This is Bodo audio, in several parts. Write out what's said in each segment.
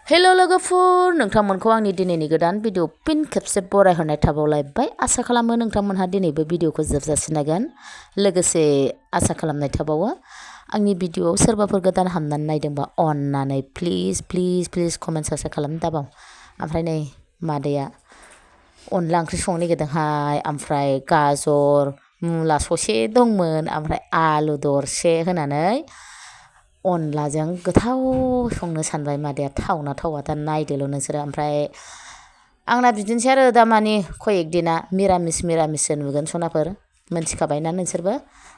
हेलो लोगोफोर नोंथांमोनखौ आंनि दिनैनि गोदान भिडिअ फिन खेबसे बरायहरनाय थाबावलायबाय आसा खालामो नोंथांमोनहा दिनैबो भिडिअखौ जोबजासिम नायगोन लोगोसे आसा खालामनाय थाबावो आंनि भिडिअआव सोरबाफोर गोदान हाबनानै नायदोंबा अननानै प्लिज कमेन्ट सासे खालाम दाबाव ओमफ्राय नै मादैया अनला ओंख्रि संनो नागिरदोंहाय ओमफ्राय गाजर मुला ससे दंमोन ओमफ्राय आलु दरसे होनानै अनलाजों गोथाव संनो सानबाय मादैया थावना थावा दा नायदोल' नोंसोरो ओमफ्राय आंना बिदिनोसै आरो दामानि कयेक दिना मिरामिससो नुगोन सनाफोर मोनथिखाबायना नोंसोरबो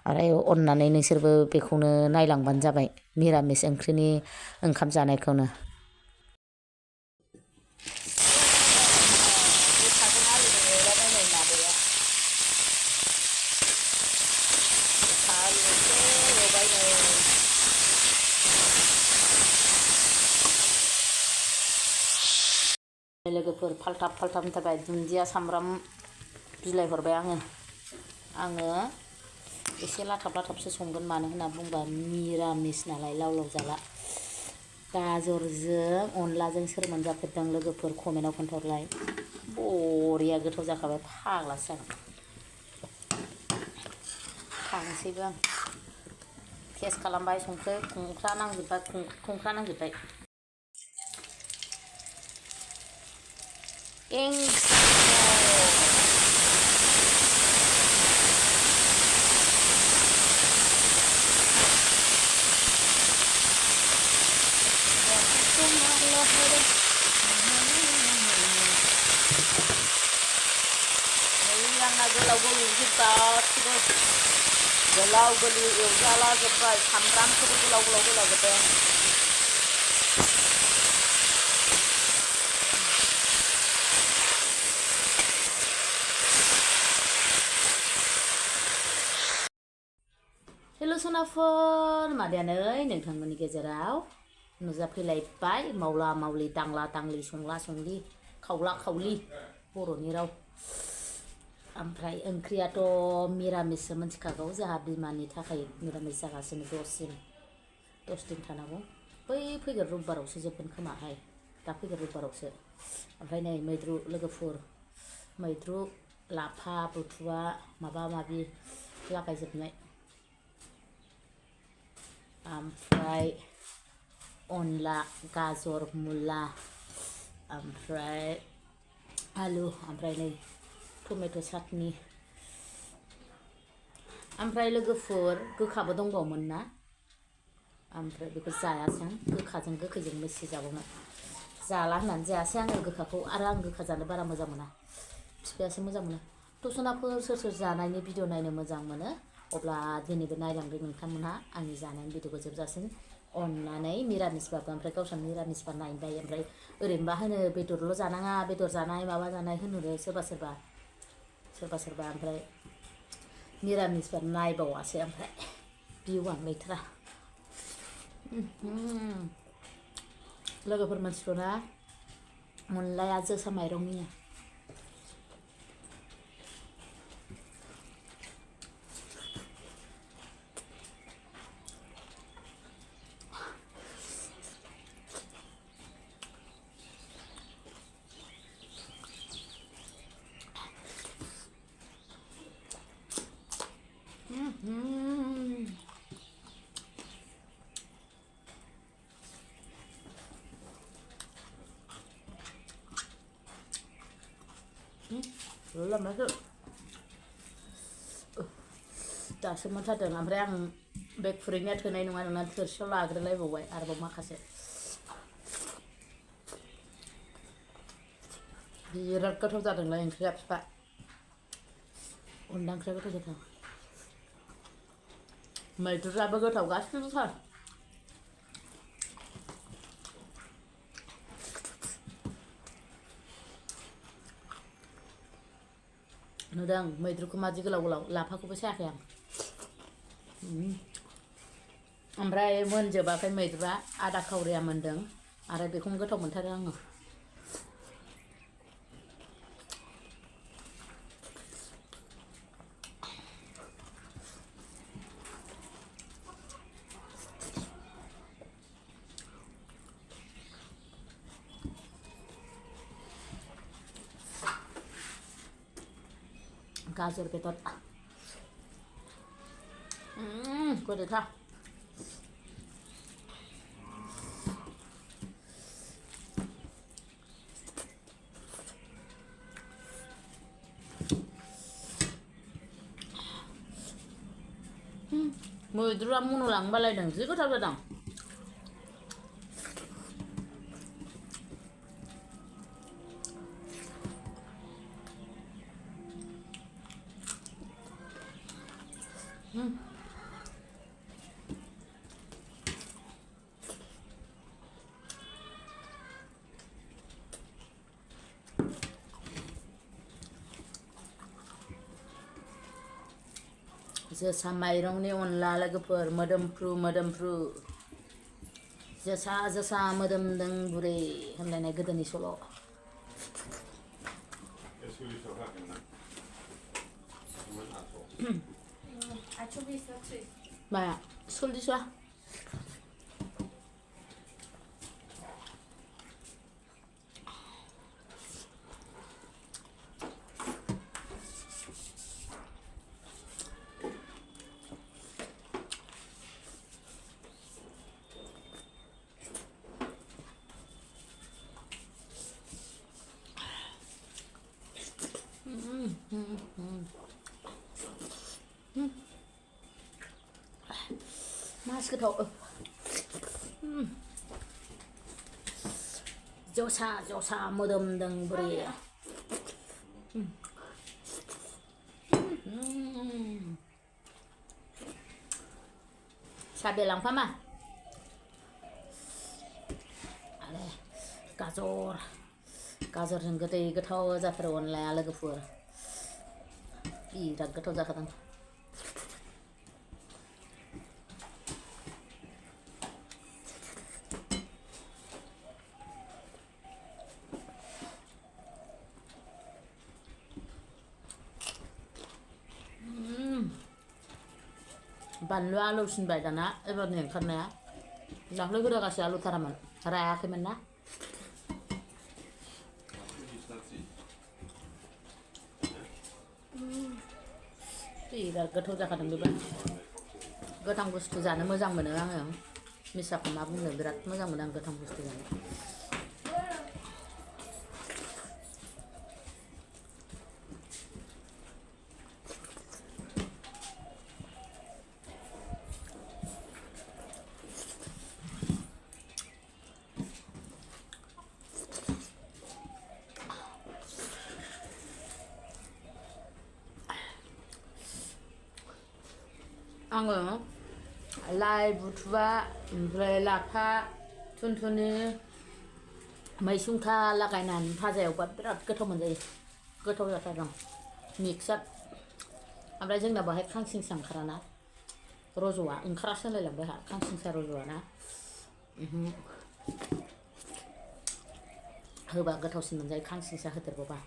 ओमफ्राय अननानै नोंसोरबो बेखौनो नायलांबानो जाबाय मिरामिस ओंख्रिनि ओंखाम जानायखौनो लोगोफोर फाल्टाबनि थाखाय दुन्दिया सामब्राम बिलाइ हरबाय आङो एसे लाथाबसो संगोन मानो होनना बुंबा मिरामिस नालाय लाव जाला गाजरजों अनलाजों सोर मोनजाफेरदों लोगोफोर कमेन्टआव खोन्थाहरलाय बरिया गोथाव जाखाबाय फाग्लासो जागोन खांसैबो आं टेस्ट खालामबाय संख्रि खुंख्रा नांजोबबाय गोलाव एवजाला जोब्बाय सामब्रामखौबो गोलाव जोब्बाय हेलो सनाफोर मादैया नै नोंथांमोननि गेजेराव नुजाफैलायबाय मावला मावलि दांला दांलि संला संलि खावला खावलि बर'नि राव ओमफ्राय ओंख्रियाथ' मिरामिससो मोनथिखागौ जोंहा बिमानि थाखाय मिरामिस जागासिनो 10 दिन थानांगौ बै फैगोन रबिबारावसो जोबगोन खोमाहाय दा फैगोन रबिबारावसो ओमफ्राय नै मैद्रु लोगोफोर मैद्रु लाफा बुथुवा माबा माबि लागायजोबनाय ओमफ्राय onla gajor मुला ओमफ्राय आलु ओमफ्राय नै tometo satni ओमफ्राय लोगोफोर गोखाबो दंबावोमोन ना ओमफ्राय बेखौ जायासै आं गोखाजों गोखैजों मेसि जाबावनो जाला होननानै जायासै आङो गोखाखौ आरो आं गोखा जानो बारा मोजां मोना बिफायासो मोजां मोनो दसनाफोर सोर जानायनि भिडिअ नायनो मोजां मोनो अब्ला दिनैबो नायलांदो नोंथांमोनहा आंनि जानायनि भिडिअखौ जोबजासिम अननानै मिरामिसबाबो ओमफ्राय गावस्रा मिरामिसबा नायबाय ओमफ्राय ओरैनोबा होनो बेदरल' जानाङा बेदर जानाय माबा जानाय होनहरो सोरबा ओमफ्राय मिरामिसबा नायबावासै ओमफ्राय भिउ बांलायथारा लोगोफोर मोनथिगौना अनलाया जोसा माइरंनि लामाखौ दासो मोनथारदों ओमफ्राय आं बे खुरैनिया थोनाय नङा नोंना थोरसियाव लाग्रोलायबावबाय आरोबाव माखासे बिराद गोथाव जादोंलाय ओंख्रिया बिफा अनला ओंख्रिया गोथाव मैद्रुआबो गोथाव गासिबो थार नुदों मैद्रुखौ मादि गोलाव लाफाखौबो सायाखै आं ओमफ्राय मोनजोबाखै मैद्रुआ आदा खावरिया मोनदों आरो बेखौनो गोथाव मोनथारो आङो gajor betot. Goदैथार. mwidruआ मुनुलांबालायदों जि गोथाव जादों. जोसा माइरंनि अनला लोगोफोर मोदोमफ्रु जोसा मोदोमदों बुरै होनलायनाय गोदोनि सल'. माया सल्लिसआ mas goथाव. जोसा मोदोमदों बुरै. साबे लांफामा. आरो गाजरजों गोदै गोथाव जाथारो अनलाया लोगोफोर. बिराद गोथाव जाखादों. बानलुआ आलौसिनबाय दाना एबारनि ओंखारनाया. दाख्लै गोदागासो आलौथारामोन रायाखैमोन ना. बिराद गोथाव जाखादों बेबो. गोथां बुस्थु जानो मोजां मोनो आङो. मिसाखौ मा बुंनो बिराद मोजां मोनो आं गोथां बुस्थु जानो. आङो लाइ बुथुवा ओमफ्राय लाफा थुनथुनि मैसुंखा लागायनानै भाजा एवबा बिराद गोथाव मोनजायो. गोथाव जाथारदों मिक्सार. ओमफ्राय जोंना बाहाय खांसिंसा ओंखाराना रज'आ ओंखारासो होनलायलांबाय आंहा. खांसिंसा रज'आ ना होबा गोथावसिन मोनजायो खांसिंसा होदेरबावबा.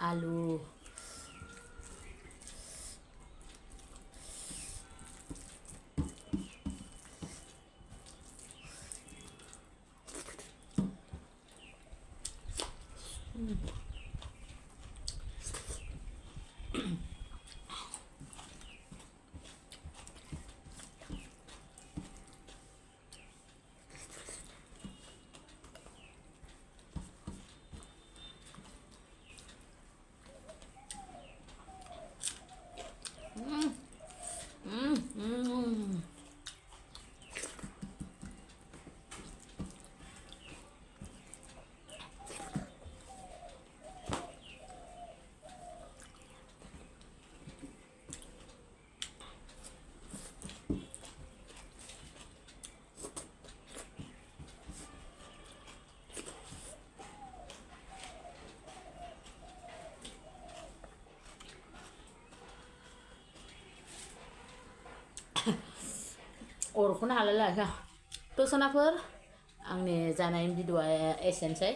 आलु अरखौनो हालायलाङा. थ' sonapwr आंनि जानायनि भिडिअ'आ एसेनोसै.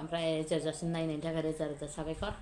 ओमफ्राय जोबजासिम नायनायनि थाखाय रोजा रोजा साबायखर.